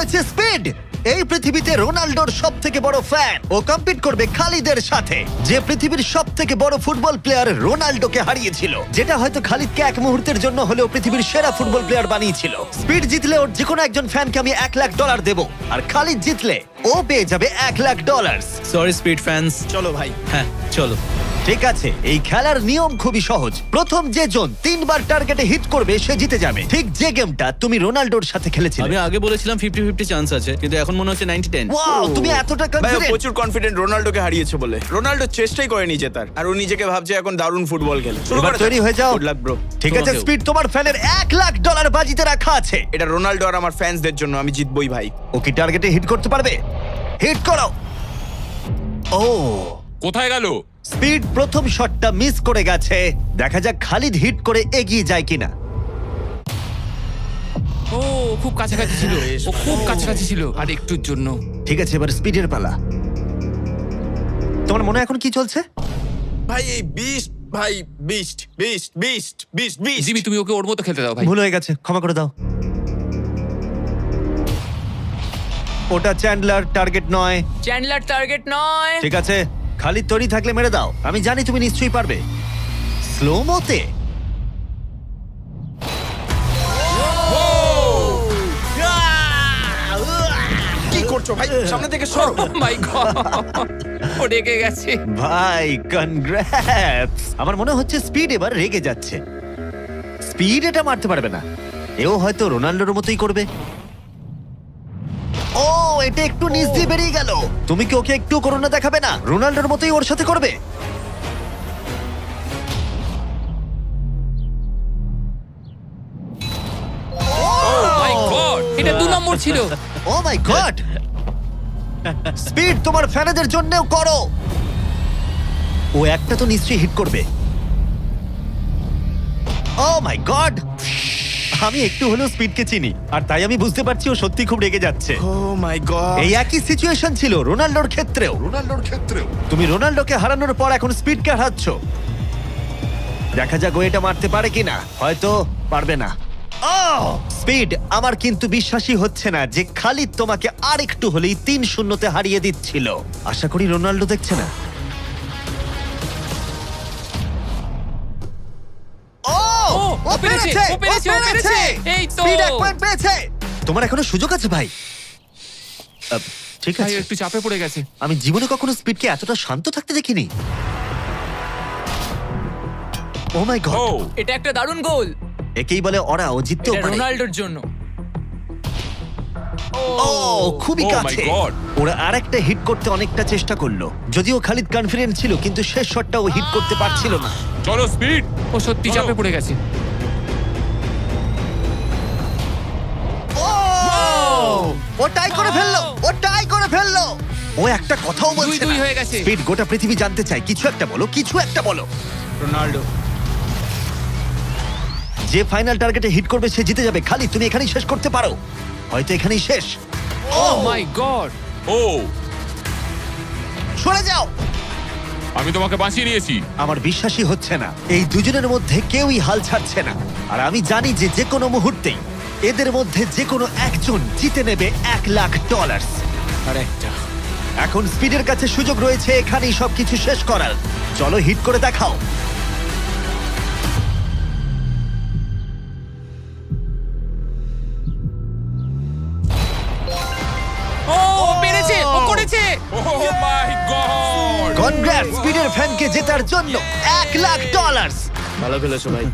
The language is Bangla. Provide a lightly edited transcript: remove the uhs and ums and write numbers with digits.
রয়েছে স্পিড। এই পৃথিবীতে রোনাল্ডোর সব থেকে বড় ফ্যান। ও কম্পিট করবে খালিদের সাথে, যে পৃথিবীর সব থেকে বড় ফুটবল প্লেয়ার রোনাল্ডোকে হারিয়েছিল, যেটা হয়তো খালিদকে এক মুহূর্তের জন্য হলেও পৃথিবীর সেরা ফুটবল প্লেয়ার বানিয়েছিল। স্পিড জিতলে ওর যে কোনো একজন ফ্যানকে আমি $1,00,000 দেবো, আর খালিদ জিতলে ও পেয়ে যাবে $1,00,000। Sorry speed fans. চলো ভাই। হ্যাঁ চলো। ঠিক আছে, এই খেলার নিয়ম খুবই সহজ। প্রথম যে জন 3বার টার্গেটে হিট করবে সে জিতে যাবে, ঠিক যে গেমটা তুমি রোনাল্ডোর সাথে খেলেছিলে। আমি আগে বলেছিলাম 50-50 চান্স আছে, কিন্তু এখন মনে হচ্ছে 90-10। ওয়াও, তুমি এতটা ভাই ও কনফিডেন্ট। প্রচুর কনফিডেন্ট রোনাল্ডোকে হারিয়েছে বলে। রোনাল্ডো চেষ্টাই করেনি জেতার, আর ও নিজেকে ভাবছে এখন দারুণ ফুটবল খেলে। শুরু এবার করা তৈরি হয়ে যাও। Good luck bro. ঠিক আছে তোমাকেও। স্পিড, তোমার ফ্যানের $1,00,000 বাজিতে রাখা আছে। এটা রোনাল্ডো আর আমার ফ্যান্সদের জন্য, আমি জিতবই ভাই। ও কি টার্গেটে হিট করতে পারবে? হিট করো। ও, কোথায় গেল? স্পিড প্রথম শটটা মিস করে গেছে। দেখা যাক খালিদ হিট করে এগিয়ে যায় কিনা। ও খুব কাছাকাছি ছিল, ও খুব কাছাকাছি ছিল আর একটুর জন্য। ঠিক আছে, এবার স্পিডের পালা। তোমার মনে এখন কি চলছে? ভাই এই বিস্ট, ভাই beast beast beast beast beast. Jimmy তুমি ওকে ওর মতো খেলতে দাও ভাই। ভুল হয়ে গেছে, ক্ষমা করে দাও। ওটা চ্যান্ডলার, টার্গেট নয়। চ্যান্ডলার টার্গেট নয়। ঠিক আছে, খালিদ তৈরি থাকলে মেরে দাও। আমি জানি তুমি নিশ্চয়ই পারবে। স্লো মোতে। কি করছো ভাই? সামনে থেকে সরো। ও মাই গড, ও রেগে গেছে। ভাই কনগ্রাটস। আমার মনে হচ্ছে স্পিড এবার রেগে যাচ্ছে। স্পিড এটা মারতে পারবে না, এও হয়তো রোনাল্ডোর মতোই করবে। ও, এটা একটু নিচ দিয়ে বেরিয়ে গেল। তুমি কি ওকে একটু করোনা দেখাবে না? রোনাল্ডোর মতোই ওর সাথে করবে। মাই গড, এটা 2 নম্বর ছিল। ও মাই গড। স্পিড তোমার ফ্যানেদের জন্যও করো। ও একটা তো নিশ্চয়ই হিট করবে। ও মাই গড। আমি একটু হলেও স্পিডকে চিনি, আর তাই আমি বুঝতে পারছি ও সত্যি খুব রেগে যাচ্ছে। ও মাই গড। এই একই সিচুয়েশন ছিল রোনাল্ডোর ক্ষেত্রেও। তুমি রোনাল্ডোকে হারানোর পর এখন স্পিডকে হারাচ্ছ। দেখা যাক ও এটা মারতে পারে কিনা। হয়তো পারবে না। স্পিড, আমার কিন্তু বিশ্বাসই হচ্ছে না যে খালিদ তোমাকে আর একটু হলেই 3-0-তে হারিয়ে দিচ্ছিল। আশা করি রোনাল্ডো দেখছে না। ও পেরেছে, ও পেরেছে, ও পেরেছে। এই তো। স্পিড 1 পয়েন্ট পেয়েছে। তোমার এখনো সুযোগ আছে ভাই। ঠিক ভাই আছে, একটু চাপে পড়ে গেছে। আমি জীবনে কখনো স্পিডকে এতটা শান্ত থাকতে দেখিনি। ও মাই ও গড, এটা একটা দারুণ গোল। একেই বলে ওরা ও জিততেও এটা পারে। রোনাল্ডোর জন্য। ও, খুবই Oh my কাছে। God! ওরা আরেকটা হিট করতে অনেকটা চেষ্টা করলো, যদিও খালিদ কনফিডেন্ট ছিল, কিন্তু শেষ শটটা ও হিট করতে পারছিল না। চলো স্পিড। ও সত্যি চাপে পড়ে গেছে। ও টাই করে ফেললো, ও টাই করে ফেললো। ও একটা কথাও বলছে 2-2 না। হয়ে গেছে। স্পিড, গোটা পৃথিবী জানতে চায়, কিছু একটা বলো, কিছু একটা বলো। রোনাল্ডো। যে ফাইনাল টার্গেটে হিট করবে সে জিতে যাবে। খালিদ, তুমি এখানেই শেষ করতে পারো, হয়তো এখানেই শেষ। ও মাই গড। ও সরে যাও। আমি তোমাকে বাঁচিয়ে নিয়েছি। আমার বিশ্বাসই হচ্ছে না, এই দুজনের মধ্যে কেউই হাল ছাড়ছে না। আর আমি জানি যে যে কোনো মুহূর্তেই এদের মধ্যে যে কোনো একজন জিতে নেবে $1,00,000। আর একটা। এখন স্পিডের কাছে সুযোগ রয়েছে এখানেই সবকিছু শেষ করার। চলো হিট করে দেখাও। ও পেরেছে, ও করেছে। ও মাই গড। কনগ্রাটস স্পিডের ফ্যানকে জেতার জন্য $1,00,000। ভালো খেলেছো ভাই।